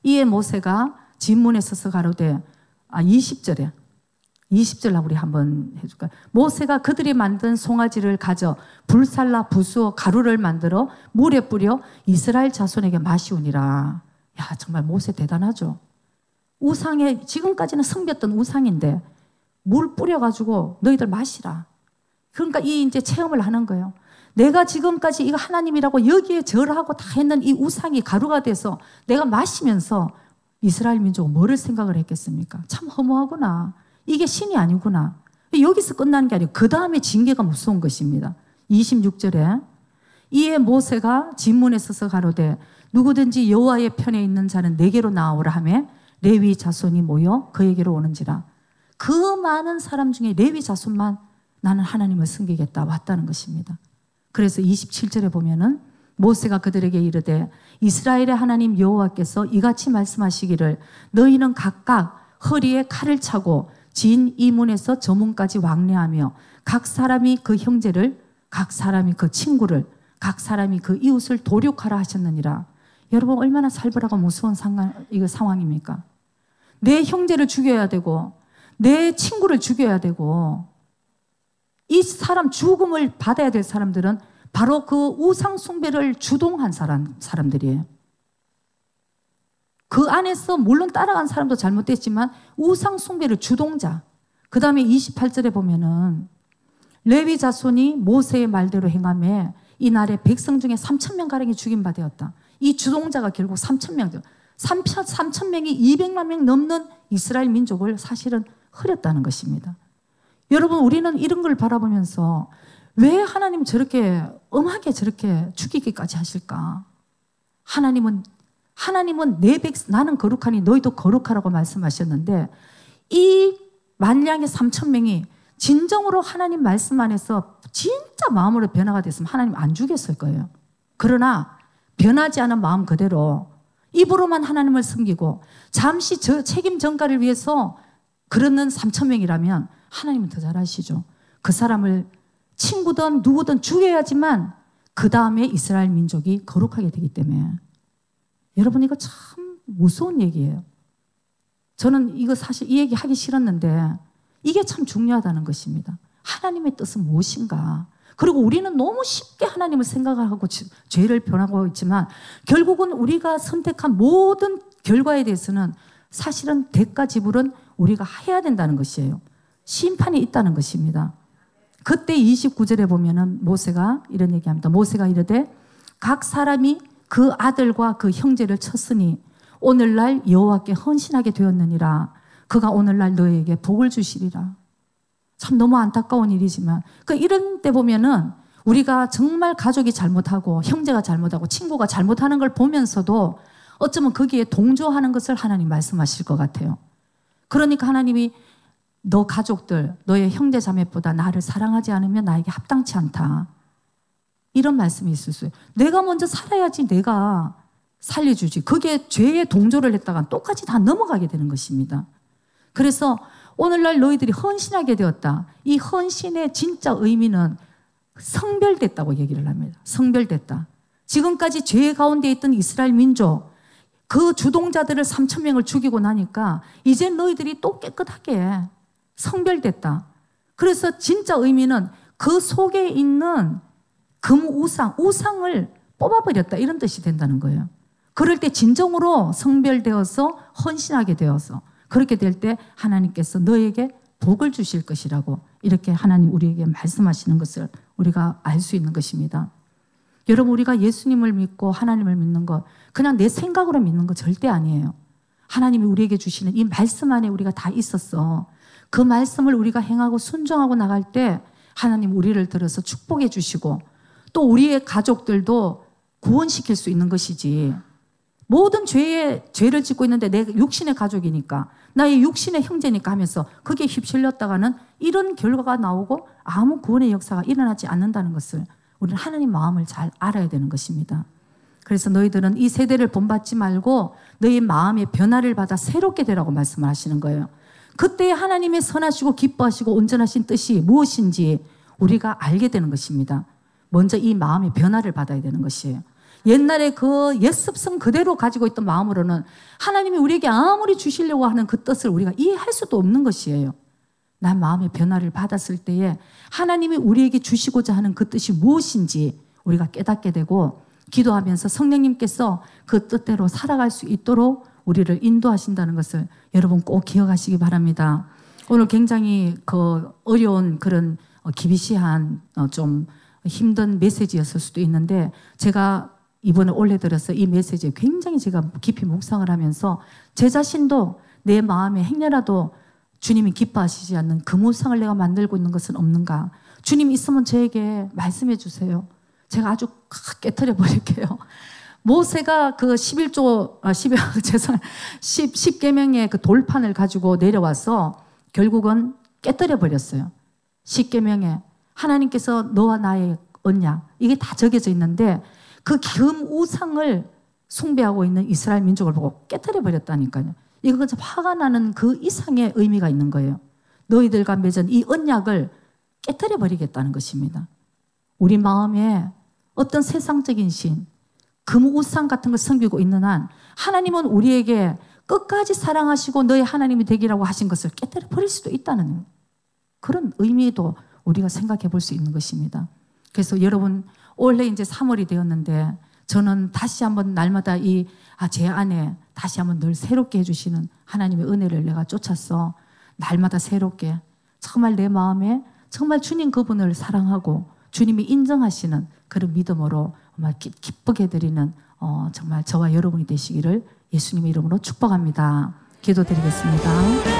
B: 이에 모세가 진문에 서서 가로되, 20절 우리 한번 해줄까요? 모세가 그들이 만든 송아지를 가져 불살라 부수어 가루를 만들어 물에 뿌려 이스라엘 자손에게 마시우니라. 야, 정말 모세 대단하죠. 우상에, 지금까지는 섬겼던 우상인데 물 뿌려가지고 너희들 마시라. 그러니까 이 이제 체험을 하는 거예요. 내가 지금까지 이거 하나님이라고 여기에 절하고 다 했는 이 우상이 가루가 돼서 내가 마시면서 이스라엘 민족은 뭐를 생각을 했겠습니까? 참 허무하구나. 이게 신이 아니구나. 여기서 끝나는 게 아니고 그 다음에 징계가 무서운 것입니다. 26절에 이에 모세가 진문에 서서 가로되 누구든지 여호와의 편에 있는 자는 내게로 나오라 하매 레위 자손이 모여 그에게로 오는지라. 그 많은 사람 중에 레위 자손만 나는 하나님을 섬기겠다 왔다는 것입니다. 그래서 27절에 보면은 모세가 그들에게 이르되 이스라엘의 하나님 여호와께서 이같이 말씀하시기를 너희는 각각 허리에 칼을 차고 진 이 문에서 저 문까지 왕래하며 각 사람이 그 형제를, 각 사람이 그 친구를, 각 사람이 그 이웃을 도륙하라 하셨느니라. 여러분 얼마나 살벌하고 무서운 상황입니까? 내 형제를 죽여야 되고 내 친구를 죽여야 되고, 이 사람 죽음을 받아야 될 사람들은 바로 그 우상 숭배를 주동한 사람들이에요. 그 안에서 물론 따라간 사람도 잘못됐지만 우상 숭배를 주동자. 그 다음에 28절에 보면은 레위 자손이 모세의 말대로 행하며 이날에 백성 중에 3,000명가량이 죽임 바 되었다. 이 주동자가 결국 3,000명, 3,000명이 200만 명 넘는 이스라엘 민족을 사실은 흐렸다는 것입니다. 여러분, 우리는 이런 걸 바라보면서 왜 하나님 저렇게 엄하게 저렇게 죽이기까지 하실까? 하나님은 나는 거룩하니 너희도 거룩하라고 말씀하셨는데, 이 만량의 3,000명이 진정으로 하나님 말씀 안에서 진짜 마음으로 변화가 됐으면 하나님 안 죽였을 거예요. 그러나 변하지 않은 마음 그대로 입으로만 하나님을 섬기고 잠시 저 책임 전가를 위해서 그러는 3,000명이라면 하나님은 더 잘하시죠. 그 사람을 친구든 누구든 죽여야지만 그 다음에 이스라엘 민족이 거룩하게 되기 때문에. 여러분, 이거 참 무서운 얘기예요. 저는 이거 사실 이 얘기 하기 싫었는데 이게 참 중요하다는 것입니다. 하나님의 뜻은 무엇인가? 그리고 우리는 너무 쉽게 하나님을 생각하고 죄를 변하고 있지만 결국은 우리가 선택한 모든 결과에 대해서는 사실은 대가 지불은 우리가 해야 된다는 것이에요. 심판이 있다는 것입니다. 그때 29절에 보면은 모세가 이런 얘기합니다. 모세가 이르되 각 사람이 그 아들과 그 형제를 쳤으니 오늘날 여호와께 헌신하게 되었느니라. 그가 오늘날 너에게 복을 주시리라. 참 너무 안타까운 일이지만, 이런 때 보면은 우리가 정말 가족이 잘못하고 형제가 잘못하고 친구가 잘못하는 걸 보면서도 어쩌면 거기에 동조하는 것을 하나님 말씀하실 것 같아요. 그러니까 하나님이 너 가족들, 너의 형제 자매보다 나를 사랑하지 않으면 나에게 합당치 않다. 이런 말씀이 있었어요. 내가 먼저 살아야지 내가 살려주지. 그게 죄에 동조를 했다가 똑같이 다 넘어가게 되는 것입니다. 그래서 오늘날 너희들이 헌신하게 되었다. 이 헌신의 진짜 의미는 성별됐다고 얘기를 합니다. 성별됐다. 지금까지 죄 가운데 있던 이스라엘 민족, 그 주동자들을 3,000명을 죽이고 나니까 이제 너희들이 또 깨끗하게 성별됐다. 그래서 진짜 의미는 그 속에 있는 금 우상을 뽑아버렸다. 이런 뜻이 된다는 거예요. 그럴 때 진정으로 성별되어서 헌신하게 되어서 그렇게 될 때 하나님께서 너에게 복을 주실 것이라고 이렇게 하나님 우리에게 말씀하시는 것을 우리가 알 수 있는 것입니다. 여러분, 우리가 예수님을 믿고 하나님을 믿는 것 그냥 내 생각으로 믿는 것 절대 아니에요. 하나님이 우리에게 주시는 이 말씀 안에 우리가 다 있었어. 그 말씀을 우리가 행하고 순종하고 나갈 때 하나님 우리를 들어서 축복해 주시고 또 우리의 가족들도 구원시킬 수 있는 것이지. 모든 죄를 짓고 있는데 내 육신의 가족이니까 나의 육신의 형제니까 하면서 그게 휩쓸렸다가는 이런 결과가 나오고 아무 구원의 역사가 일어나지 않는다는 것을 우리는 하나님 마음을 잘 알아야 되는 것입니다. 그래서 너희들은 이 세대를 본받지 말고 너희 마음의 변화를 받아 새롭게 되라고 말씀을 하시는 거예요. 그때 하나님의 선하시고 기뻐하시고 온전하신 뜻이 무엇인지 우리가 알게 되는 것입니다. 먼저 이 마음의 변화를 받아야 되는 것이에요. 옛날에 그 옛습성 그대로 가지고 있던 마음으로는 하나님이 우리에게 아무리 주시려고 하는 그 뜻을 우리가 이해할 수도 없는 것이에요. 난 마음의 변화를 받았을 때에 하나님이 우리에게 주시고자 하는 그 뜻이 무엇인지 우리가 깨닫게 되고 기도하면서 성령님께서 그 뜻대로 살아갈 수 있도록 우리를 인도하신다는 것을 여러분 꼭 기억하시기 바랍니다. 오늘 굉장히 그 어려운 그런 기비시한 좀 힘든 메시지였을 수도 있는데 제가 이번에 올려드려서 이 메시지에 굉장히 제가 깊이 묵상을 하면서 제 자신도 내 마음에 행여라도 주님이 기뻐하시지 않는 금우상을 내가 만들고 있는 것은 없는가? 주님 있으면 저에게 말씀해 주세요. 제가 아주 깨트려 버릴게요. 모세가 그 10계명의 그 돌판을 가지고 내려와서 결국은 깨트려 버렸어요. 10계명에 하나님께서 너와 나의 언약 이게 다 적혀져 있는데 그 금 우상을 숭배하고 있는 이스라엘 민족을 보고 깨트려 버렸다니까요. 이건 화가 나는 그 이상의 의미가 있는 거예요. 너희들과 맺은 이 언약을 깨트려 버리겠다는 것입니다. 우리 마음에 어떤 세상적인 신, 금 우상 같은 걸 섬기고 있는 한 하나님은 우리에게 끝까지 사랑하시고 너의 하나님이 되기라고 하신 것을 깨트려 버릴 수도 있다는 그런 의미도 우리가 생각해 볼 수 있는 것입니다. 그래서 여러분 올해 이제 3월이 되었는데 저는 다시 한번 날마다 제 안에 다시 한번 늘 새롭게 해주시는 하나님의 은혜를 내가 쫓았어. 날마다 새롭게 정말 내 마음에 정말 주님 그분을 사랑하고 주님이 인정하시는 그런 믿음으로 정말 기쁘게 드리는 정말 저와 여러분이 되시기를 예수님의 이름으로 축복합니다. 기도드리겠습니다.